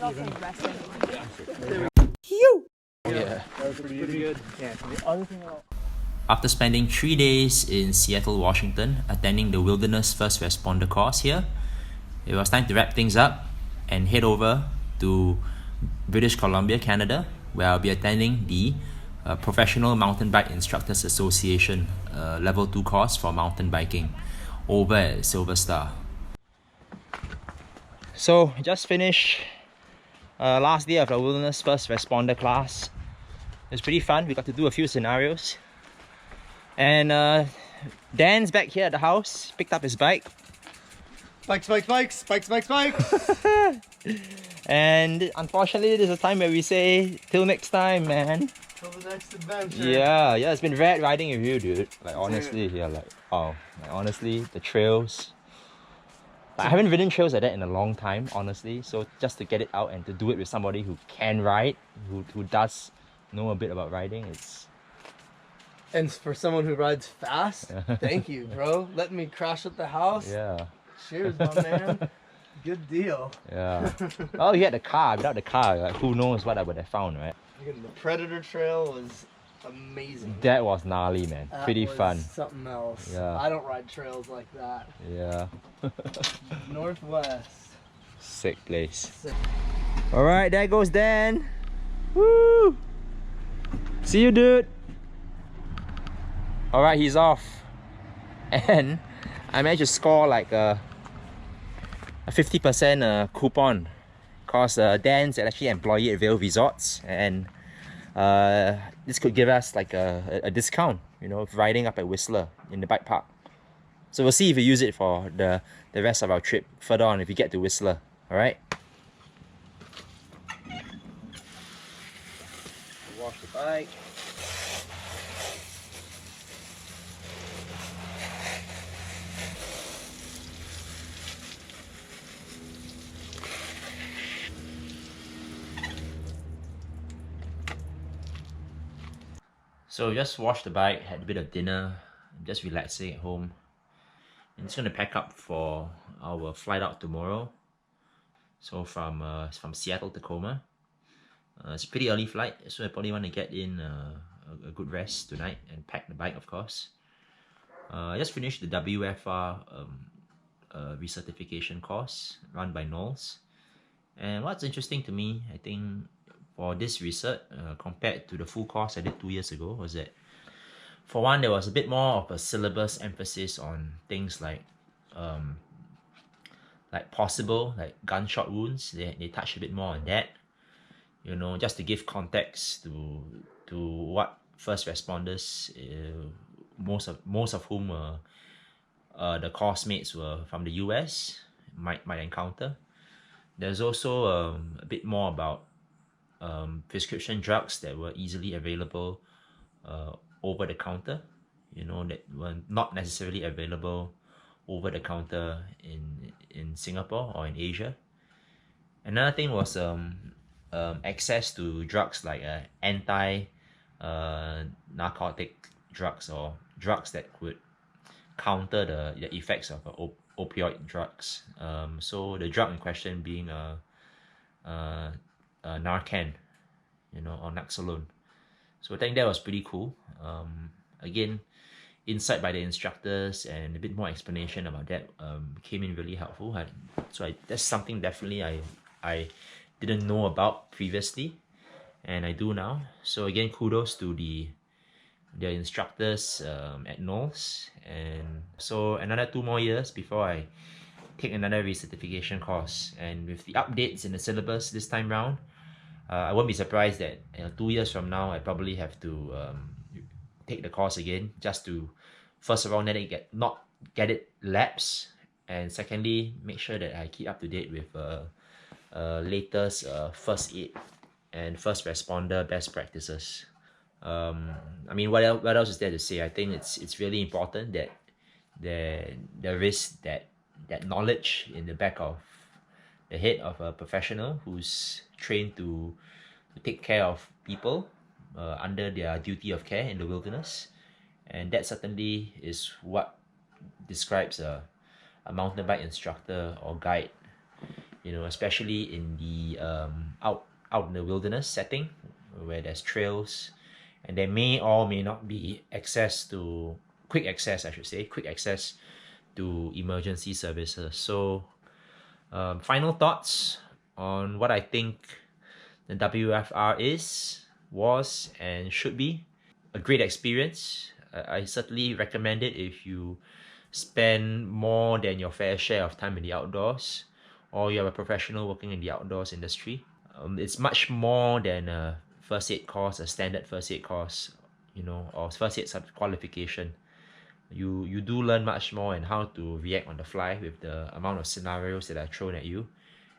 also resting. Yeah. That was pretty good. Yeah. The other thing After spending 3 days in Seattle, Washington, attending the Wilderness First Responder course here, it was time to wrap things up and head over to British Columbia, Canada, where I'll be attending the Professional Mountain Bike Instructors Association Level 2 course for mountain biking over at SilverStar. So, just finished last day of the Wilderness First Responder class. It was pretty fun. We got to do a few scenarios. And Dan's back here at the house, picked up his bike. Bikes. And unfortunately, there's a time where we say, till next time, man. Till the next adventure. Yeah, it's been rad riding with you, dude. Like, honestly, honestly, the trails. Like, I haven't ridden trails like that in a long time, honestly. So just to get it out and to do it with somebody who can ride, who does know a bit about riding, it's... And for someone who rides fast, thank you, bro. Let me crash at the house. Yeah. Cheers, my man. Good deal. Yeah. Well, you had the car. Without the car, like, who knows what I would have found, right? Again, the Predator Trail was amazing. That was gnarly, man. That Pretty was fun. Something else. Yeah. I don't ride trails like that. Yeah. Northwest. Sick place. Sick. Alright, there goes Dan. Woo! See you, dude. Alright, he's off. And I managed to score like a 50% coupon, because Dan's actually an employee at Vail Resorts, and this could give us like a discount, you know, riding up at Whistler in the bike park. So we'll see if we use it for the rest of our trip further on if we get to Whistler. Alright? Wash the bike. So just washed the bike, had a bit of dinner, just relaxing at home. I'm just gonna pack up for our flight out tomorrow. So from Seattle, Tacoma. It's a pretty early flight, so I probably want to get in a good rest tonight and pack the bike, of course. I just finished the WFR recertification course run by Knowles. And what's interesting to me, I think, for this research, compared to the full course I did 2 years ago, was that for one, there was a bit more of a syllabus emphasis on things like possible gunshot wounds. They touched a bit more on that, you know, just to give context to what first responders, most of whom the course mates were from the US, might encounter. There's also a bit more about prescription drugs that were easily available over the counter, you know, that were not necessarily available over the counter in Singapore or in Asia. Another thing was access to drugs like narcotic drugs, or drugs that could counter the effects of opioid drugs. So the drug in question being Narcan, you know, or Naxalone. So I think that was pretty cool. Again, insight by the instructors and a bit more explanation about that came in really helpful. That's something definitely I didn't know about previously, and I do now. So again, kudos to the instructors at Knowles. And so another 2 more years before I take another recertification course, and with the updates in the syllabus this time round, I won't be surprised that 2 years from now I probably have to take the course again, just to first of all not get it lapse, and secondly make sure that I keep up to date with latest first aid and first responder best practices. I mean, what else is there to say? I think it's really important that there is that knowledge in the back of the head of a professional who's trained to take care of people under their duty of care in the wilderness. And that certainly is what describes a mountain bike instructor or guide you know, especially in the out in the wilderness setting where there's trails, and there may or may not be quick access to emergency services. So final thoughts on what I think the WFR was and should be. A great experience. I certainly recommend it if you spend more than your fair share of time in the outdoors, or you're a professional working in the outdoors industry. It's much more than a first aid course, a standard first aid course, you know, or first aid qualification. You do learn much more in how to react on the fly with the amount of scenarios that are thrown at you,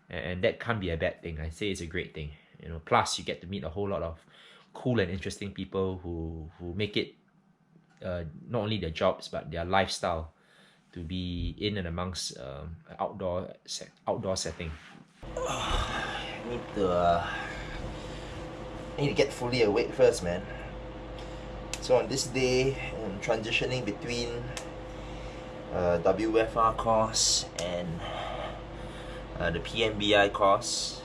and that can't be a bad thing. I say it's a great thing, you know. Plus, you get to meet a whole lot of cool and interesting people who make it not only their jobs but their lifestyle to be in and amongst outdoor setting. I need to get fully awake first, man. So on this day, I'm transitioning between WFR course and the PMBI course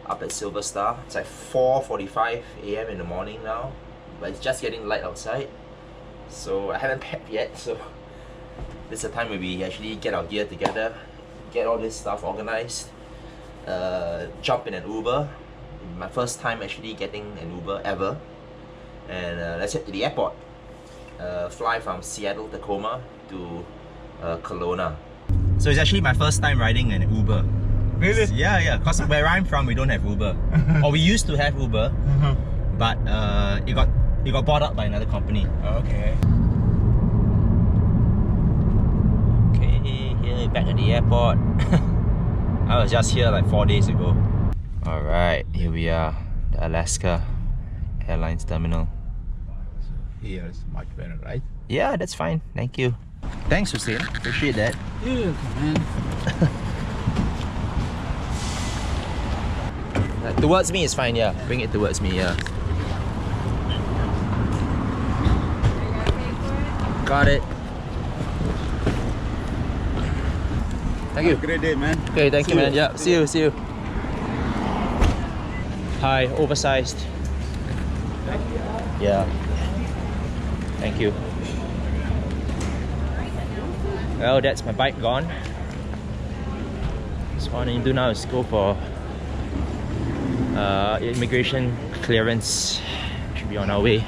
up at SilverStar. It's like 4:45 a.m. in the morning now, but it's just getting light outside, so I haven't packed yet. So this is the time where we actually get our gear together, get all this stuff organized, jump in an Uber. My first time actually getting an Uber ever, and let's head to the airport. Fly from Seattle, Tacoma to Kelowna. So it's actually my first time riding an Uber. Really? Yeah, because where I'm from we don't have Uber. Or we used to have Uber, but it got bought up by another company. Okay. Okay, here back at the airport. I was just here like 4 days ago. Alright, here we are, the Alaska Airlines terminal. Here is much better, right? Yeah, that's fine. Thank you. Thanks, Hussein. Appreciate that. Yeah, man. Towards me is fine, yeah. Bring it towards me, yeah. Got it. Thank you. Have a great day, man. Okay, thank See you, man. you. Yeah, see you. Hi, oversized. Yeah. Thank you. Well, that's my bike gone. So what I need to do now is go for immigration clearance. Should be on our way.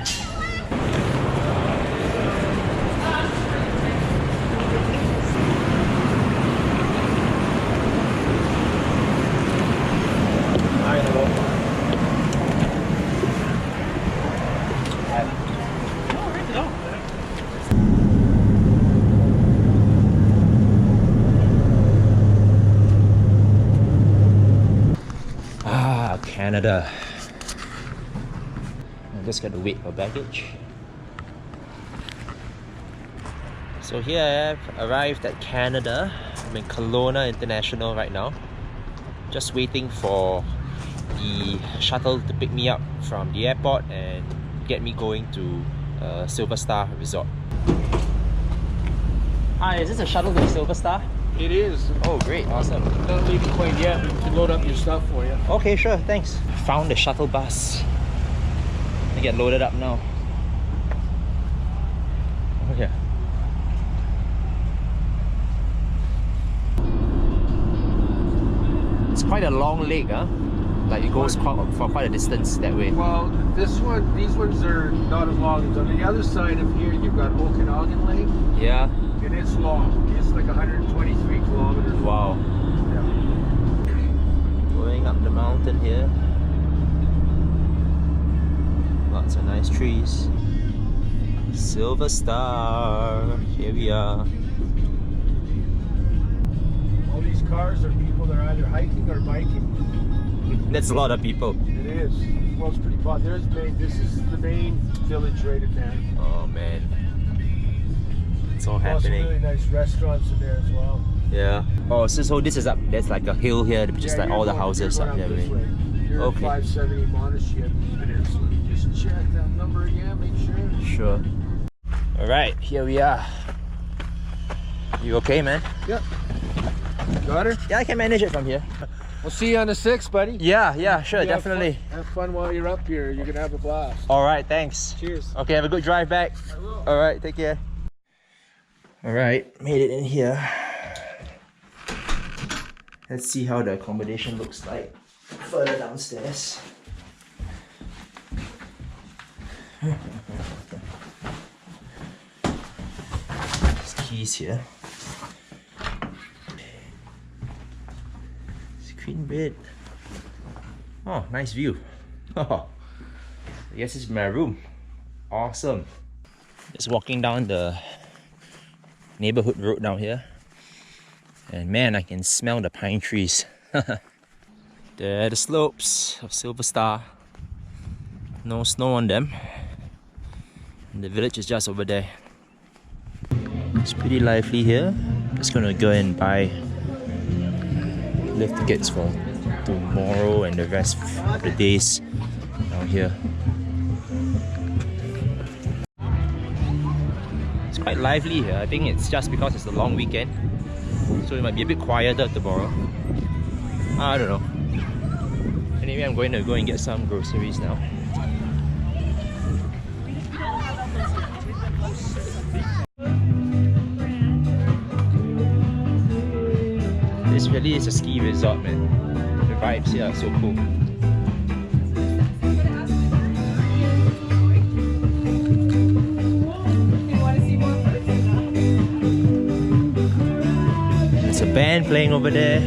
Canada. I just got to wait for baggage. So here I have arrived at Canada. I'm in Kelowna International right now. Just waiting for the shuttle to pick me up from the airport and get me going to SilverStar Resort. Hi, is this a shuttle to SilverStar? It is. Oh, great, awesome. Not leaving quite yet, but we can load up your stuff for you. Okay, sure, thanks. Found the shuttle bus. I get loaded up now. Oh yeah. It's quite a long leg, huh? Like it goes for quite a distance that way. Well, these ones are not as long as on the other side of here. You've got Okanagan Lake, Yeah. and it's long. It's like 123 kilometers. Wow. Yeah. Going up the mountain here. Lots of nice trees. SilverStar. Here we are. All these cars are people that are either hiking or biking. That's a lot of people. It is. Well, it's pretty fun. This is the main village right at there. Oh man. It's all Also happening. really nice restaurants in there as well. Yeah. Oh, so this is up. There's like a hill here, just Yeah, like you're all the going- houses you're up going there. this Right? way. You're Okay. at 570 Monastery. So just check that number again. Make sure. Sure. All right, here we are. You okay, man? Yep. Got her? Yeah, I can manage it from here. We'll see you on the 6th, buddy. Yeah, sure, You definitely. Have fun while you're up here. You're gonna have a blast. All right, thanks. Cheers. Okay, have a good drive back. I will. All right, take care. All right, made it in here. Let's see how the accommodation looks like further downstairs. There's keys here. Screen bed. Oh, nice view. Oh, I guess this is my room. Awesome. Just walking down the neighborhood road down here. And man, I can smell the pine trees. There are the slopes of SilverStar. No snow on them. And the village is just over there. It's pretty lively here. Just gonna go and buy lift tickets for tomorrow and the rest of the days down here. It's quite lively here. I think it's just because it's a long weekend. So it might be a bit quieter tomorrow. I don't know. Anyway, I'm going to go and get some groceries now. This really is a ski resort, man. The vibes here are so cool. There's a band playing over there.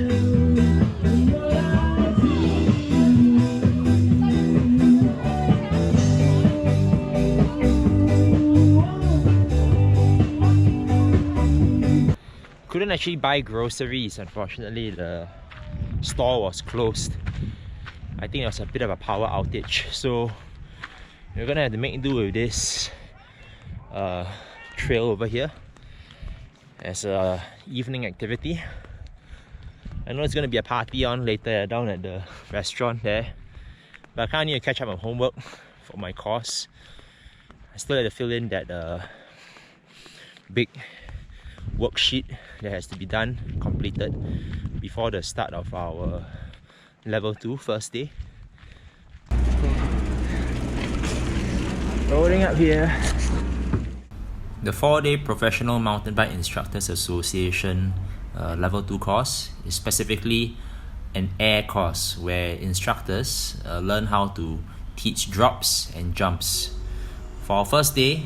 Couldn't actually buy groceries, unfortunately. The store was closed. I think it was a bit of a power outage, so we're gonna have to make do with this trail over here as a evening activity. I know it's gonna be a party on later down at the restaurant there, but I kinda need to catch up on homework for my course. I still have to fill in that big worksheet that has to be done, completed before the start of our level 2 first day. Rolling up here. The 4-day Professional Mountain Bike Instructors Association level 2 course is specifically an air course where instructors learn how to teach drops and jumps. For our first day,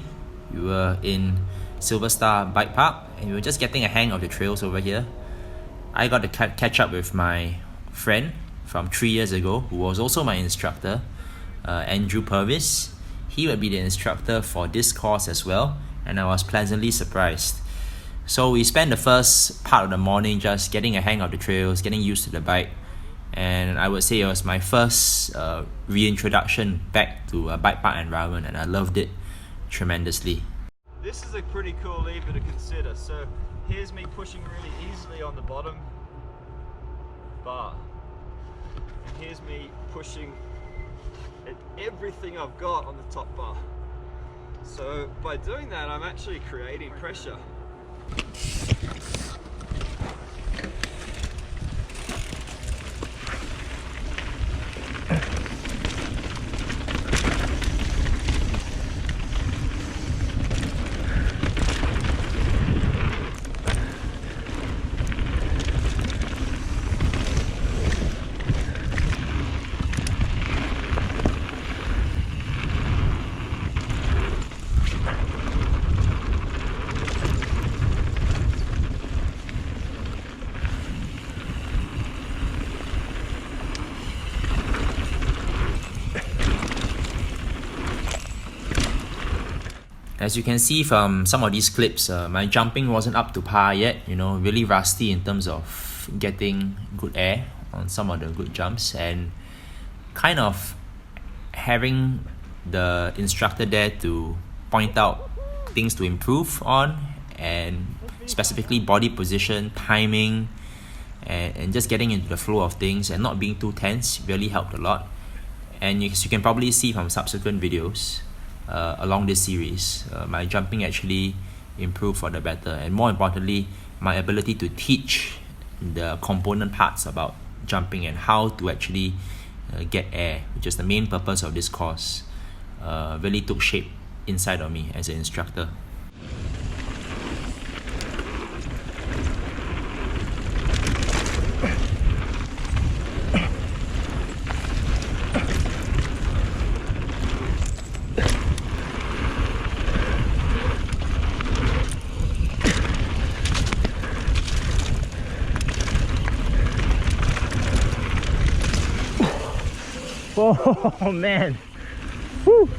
we were in SilverStar Bike Park and we were just getting a hang of the trails over here. I got to catch up with my friend from 3 years ago who was also my instructor, Andrew Purvis. He would be the instructor for this course as well, and I was pleasantly surprised. So we spent the first part of the morning just getting a hang of the trails, getting used to the bike, and I would say it was my first reintroduction back to a bike park environment, and I loved it tremendously. This is a pretty cool lever to consider. So here's me pushing really easily on the bottom bar. And here's me pushing at everything I've got on the top bar. So by doing that, I'm actually creating pressure. As you can see from some of these clips, my jumping wasn't up to par yet, really rusty in terms of getting good air on some of the good jumps, and kind of having the instructor there to point out things to improve on, and specifically body position, timing, and just getting into the flow of things and not being too tense really helped a lot. And as you can probably see from subsequent videos along this series, my jumping actually improved for the better, and more importantly, my ability to teach the component parts about jumping and how to actually get air, which is the main purpose of this course, really took shape inside of me as an instructor. Oh man. Woo.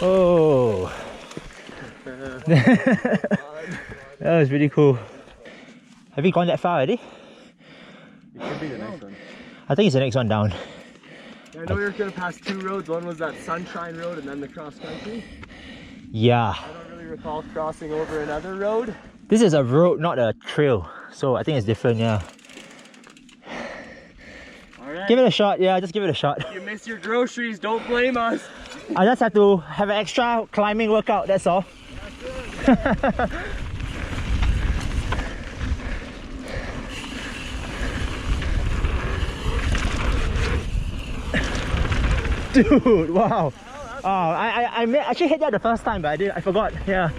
Oh, that was really cool. Have you gone that far already? It could be the next one. I think it's the next one down. I know we were gonna pass two roads. One was that Sunshine Road and then the cross country. Yeah. I don't really recall crossing over another road. This is a road, not a trail. So I think it's different, yeah. Alright. Give it a shot, yeah, just give it a shot. If you miss your groceries, don't blame us. I just have to have an extra climbing workout, that's all. Dude, wow. Oh, I actually hit that the first time, but I forgot, yeah.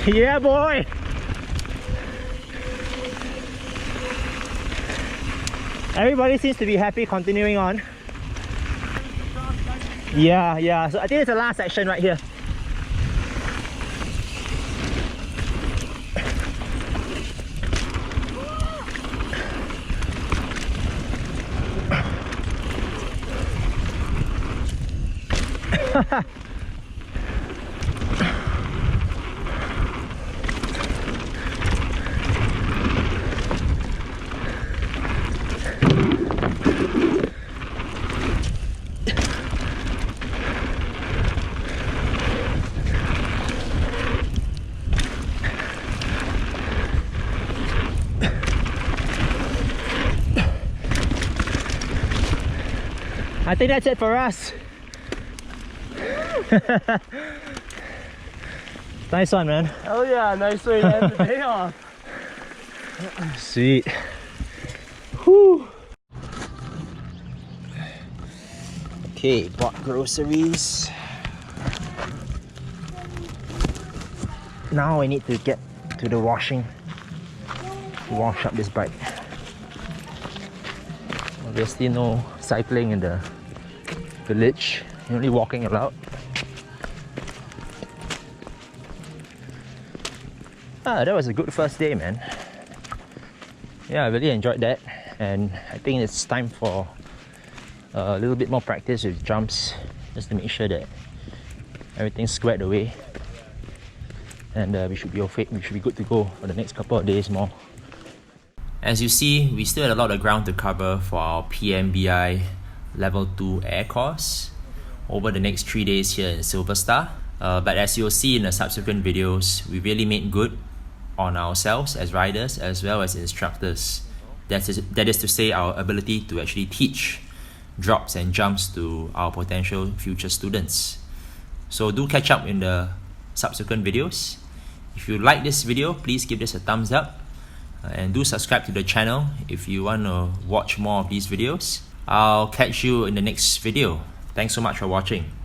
Yeah, boy. Everybody seems to be happy continuing on. Yeah, so I think it's the last section right here. I think that's it for us. Nice one, man. Hell yeah, nice way to end the day off. Sweet. Whew. Okay, bought groceries. Now I need to get to the washing to wash up this bike. Obviously no cycling in the village, only walking allowed. That was a good first day, man. Yeah, I really enjoyed that, and I think it's time for a little bit more practice with jumps, just to make sure that everything's squared away, and we should be okay. We should be good to go for the next couple of days more. As you see, we still had a lot of ground to cover for our PMBI Level 2 Air course over the next 3 days here in SilverStar. But as you'll see in the subsequent videos, we really made good on ourselves as riders as well as instructors. That is to say, our ability to actually teach drops and jumps to our potential future students. So do catch up in the subsequent videos. If you like this video, please give this a thumbs up. And do subscribe to the channel if you want to watch more of these videos. I'll catch you in the next video. Thanks so much for watching.